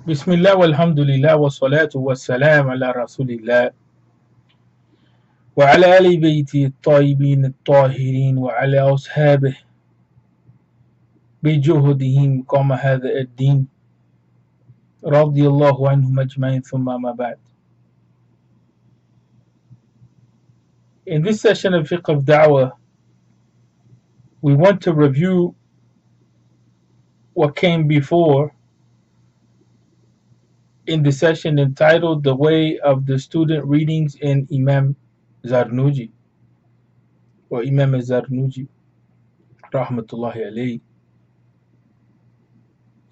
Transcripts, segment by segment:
بسم الله والحمد لله والصلاة والسلام على رسول الله وعلى آل بيته الطيبين الطاهرين وعلى أصحابه بجهدهم قام هذا الدين رضي الله عنهم أجمعين ثم ما بعد. In this session of Fiqh of Dawah, we want to review what came before in the session entitled The Way of the Student Readings in Imam Zarnuji or Imam Zarnuji rahmatullahi alayhi.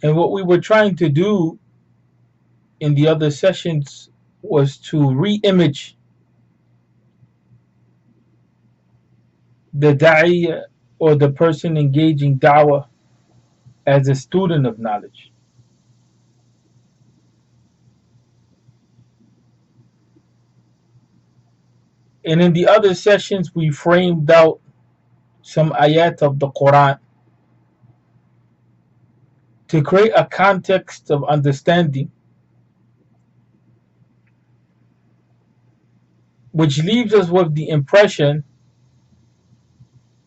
And what we were trying to do in the other sessions was to re-image the da'i or the person engaging dawah as a student of knowledge. And in the other sessions, we framed out some ayat of the Quran to create a context of understanding, which leaves us with the impression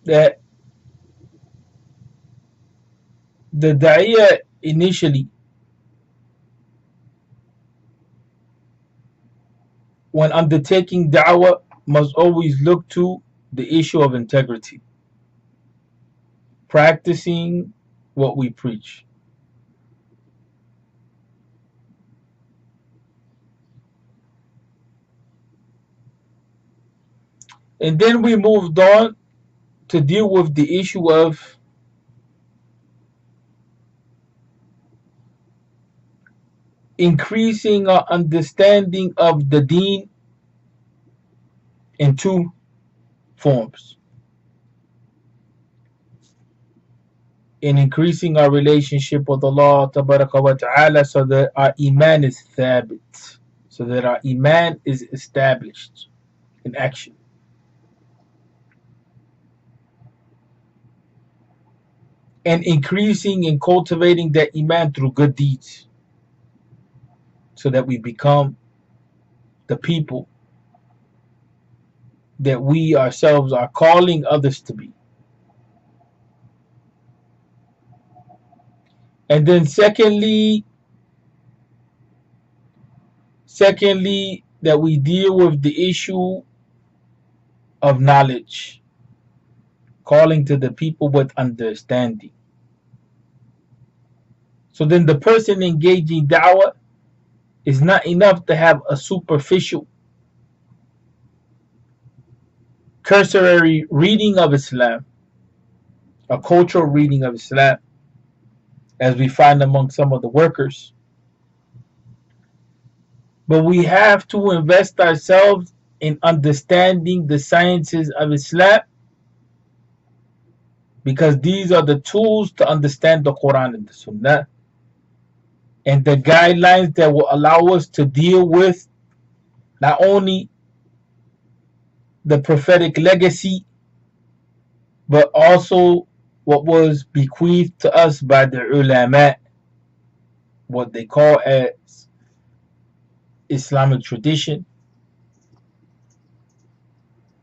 that the da'iyah initially, when undertaking da'wah, must always look to the issue of integrity, practicing what we preach. And then we moved on to deal with the issue of increasing our understanding of the deen in two forms. In increasing our relationship with Allah tabaraka wa ta'ala so that our iman is thabit, so that our iman is established in action. And increasing and cultivating that iman through good deeds so that we become the people that we ourselves are calling others to be. And then secondly, that we deal with the issue of knowledge, calling to the people with understanding. So then the person engaging da'wah is not enough to have a superficial, cursory reading of Islam, a cultural reading of Islam, as we find among some of the workers. But we have to invest ourselves in understanding the sciences of Islam, because these are the tools to understand the Quran and the Sunnah, and the guidelines that will allow us to deal with not only the prophetic legacy, but also what was bequeathed to us by the ulama, what they call as Islamic tradition,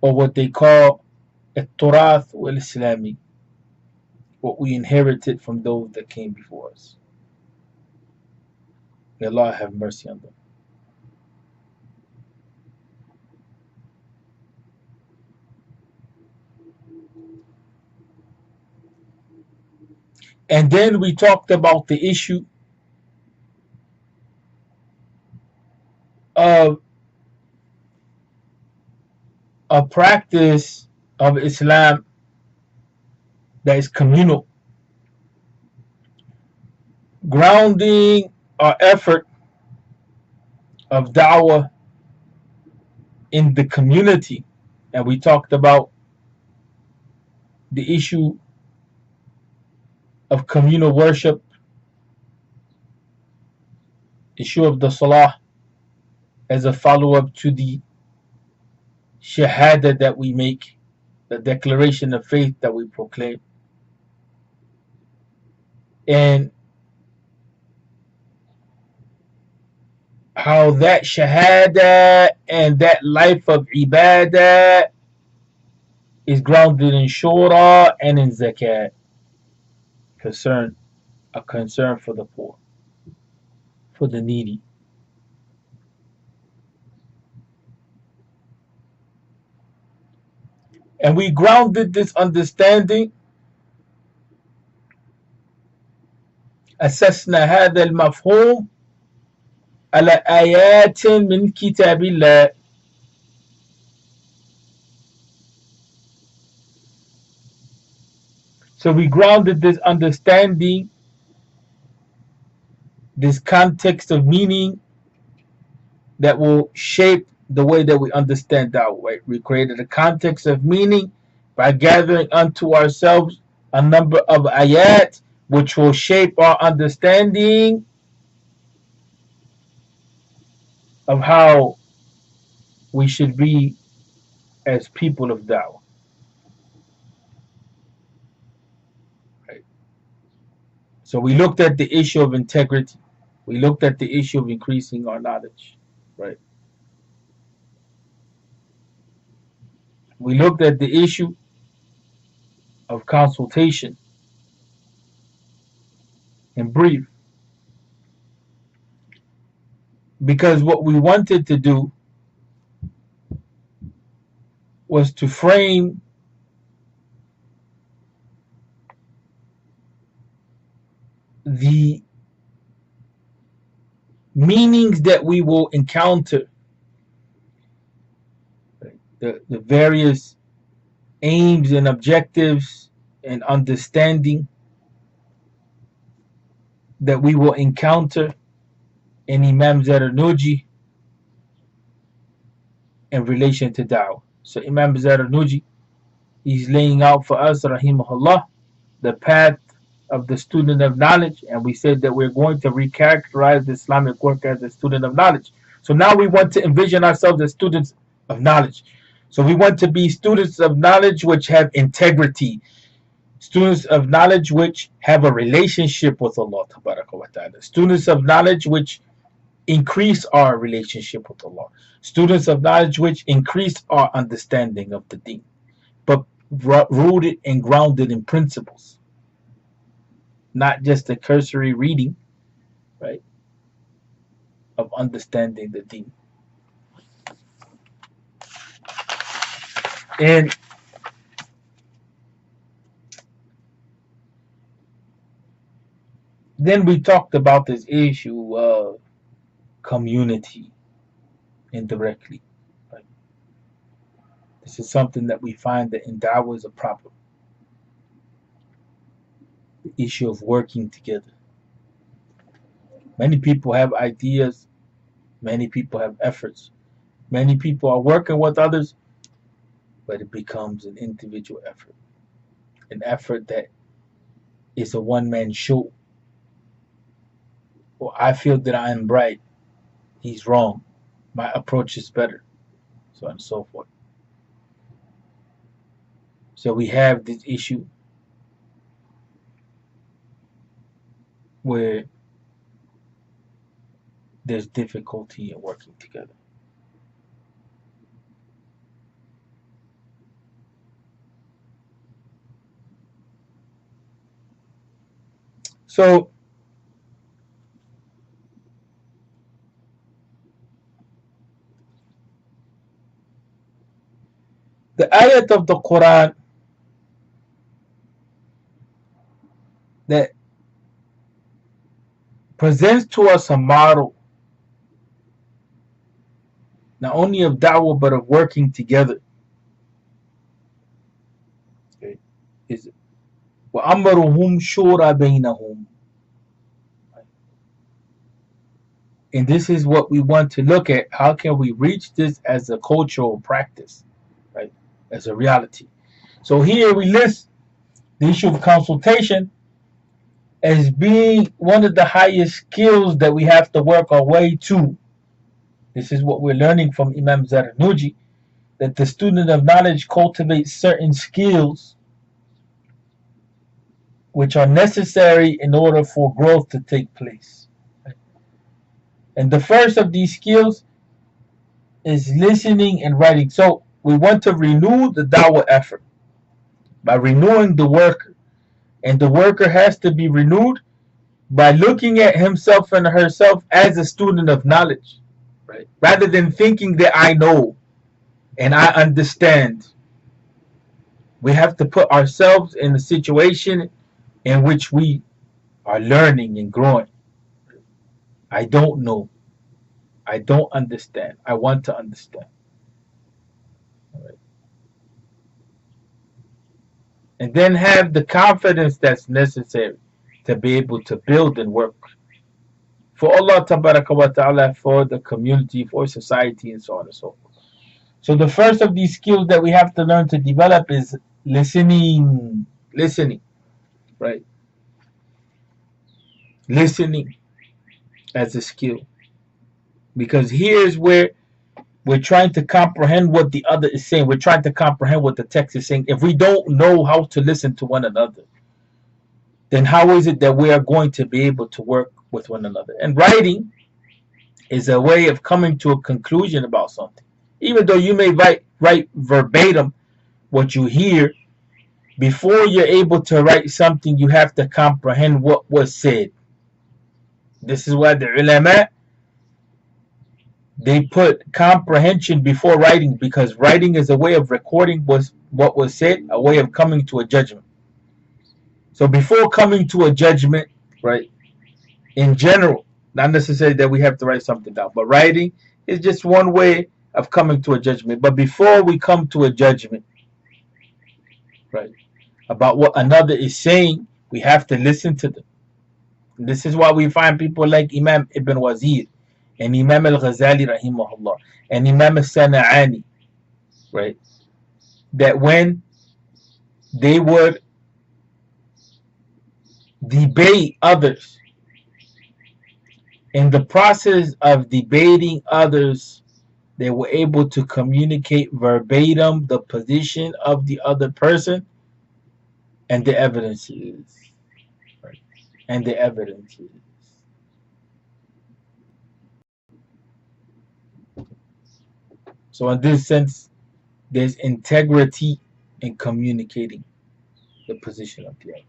or what they call at-turath wal-islami, what we inherited from those that came before us. May Allah have mercy on them. And then we talked about the issue of a practice of Islam that is communal, grounding our effort of da'wah in the community. And we talked about the issue of communal worship, issue of the salah as a follow-up to the shahada that we make, the declaration of faith that we proclaim. And how that shahada and that life of ibadah is grounded in shura and in zakat, concern a concern for the poor, for the needy. And we grounded this understanding, أسسنا هذا المفهوم على آيات من كتاب الله. So we grounded this understanding, this context of meaning that will shape the way that we understand dawah. Right? We created a context of meaning by gathering unto ourselves a number of ayat which will shape our understanding of how we should be as people of dawah. Right? So we looked at the issue of integrity. We looked at the issue of increasing our knowledge. Right? We looked at the issue of consultation in brief, because what we wanted to do was to frame the meanings that we will encounter, the various aims and objectives and understanding that we will encounter in Imam Zarnuji in relation to da'wah. So Imam Zarnuji, he's laying out for us, rahimahullah, the path of the student of knowledge, and we said that we're going to recharacterize the Islamic work as a student of knowledge. So now we want to envision ourselves as students of knowledge. So we want to be students of knowledge which have integrity, students of knowledge which have a relationship with Allah, students of knowledge which increase our relationship with Allah, students of knowledge which increase our understanding of the deen, but rooted and grounded in principles, not just a cursory reading, right, of understanding the deen. And then we talked about this issue of community indirectly. Right? This is something that we find that in dawah is a problem. The issue of working together. Many people have ideas, many people have efforts, many people are working with others, but it becomes an individual effort. An effort that is a one-man show. Well, I feel that I am right, he's wrong, my approach is better, so on and so forth. So we have this issue where there's difficulty in working together. So the ayat of the Quran that presents to us a model not only of da'wah but of working together, okay, is وَأَمْرُهُمْ شُورَى بَيْنَهُمْ. And this is what we want to look at. How can we reach this as a cultural practice, right? As a reality. So here we list the issue of consultation as being one of the highest skills that we have to work our way to. This is what we're learning from Imam Zarnuji, that the student of knowledge cultivates certain skills which are necessary in order for growth to take place. And the first of these skills is listening and writing. So we want to renew the dawah effort by renewing the worker. And the worker has to be renewed by looking at himself and herself as a student of knowledge, right? Rather than thinking that I know and I understand. We have to put ourselves in a situation in which we are learning and growing. I don't know. I don't understand. I want to understand. Right? And then have the confidence that's necessary to be able to build and work for Allah wa ta'ala, for the community, for society, and so on and so forth. So the first of these skills that we have to learn to develop is listening. Listening, right? Listening as a skill. Because here's where we're trying to comprehend what the other is saying. We're trying to comprehend what the text is saying. If we don't know how to listen to one another, then how is it that we are going to be able to work with one another? And writing is a way of coming to a conclusion about something. Even though you may write verbatim what you hear, before you're able to write something, you have to comprehend what was said. This is why the ulama, they put comprehension before writing, because writing is a way of recording what was said, a way of coming to a judgment. So before coming to a judgment, right, in general, not necessarily that we have to write something down, but writing is just one way of coming to a judgment. But before we come to a judgment, right, about what another is saying, we have to listen to them. And this is why we find people like Imam Ibn Wazir and Imam al-Ghazali rahimahullah and Imam al-Sana'ani, right, that when they would debate others, in the process of debating others, they were able to communicate verbatim the position of the other person and the evidence is. Right? And the evidence is. So in this sense, there's integrity in communicating the position of the other.